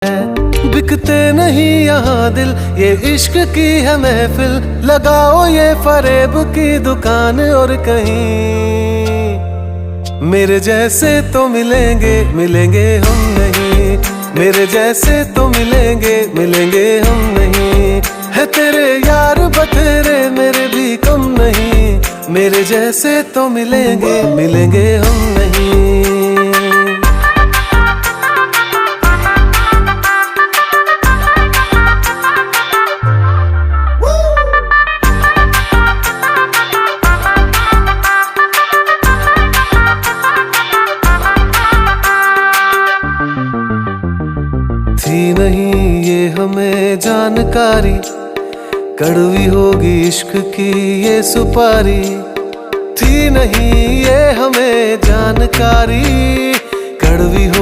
बिकते नहीं यहाँ दिल, ये इश्क की है महफिल। लगाओ ये फरेब की दुकान और कहीं मेरे जैसे तो मिलेंगे, मिलेंगे हम नहीं। मेरे जैसे तो मिलेंगे, मिलेंगे हम नहीं। है तेरे यार बतेरे, मेरे भी कम नहीं। मेरे जैसे तो मिलेंगे, मिलेंगे हम नहीं। थी नहीं ये हमें जानकारी, कड़वी होगी इश्क की ये सुपारी। थी नहीं ये हमें जानकारी, कड़वी हो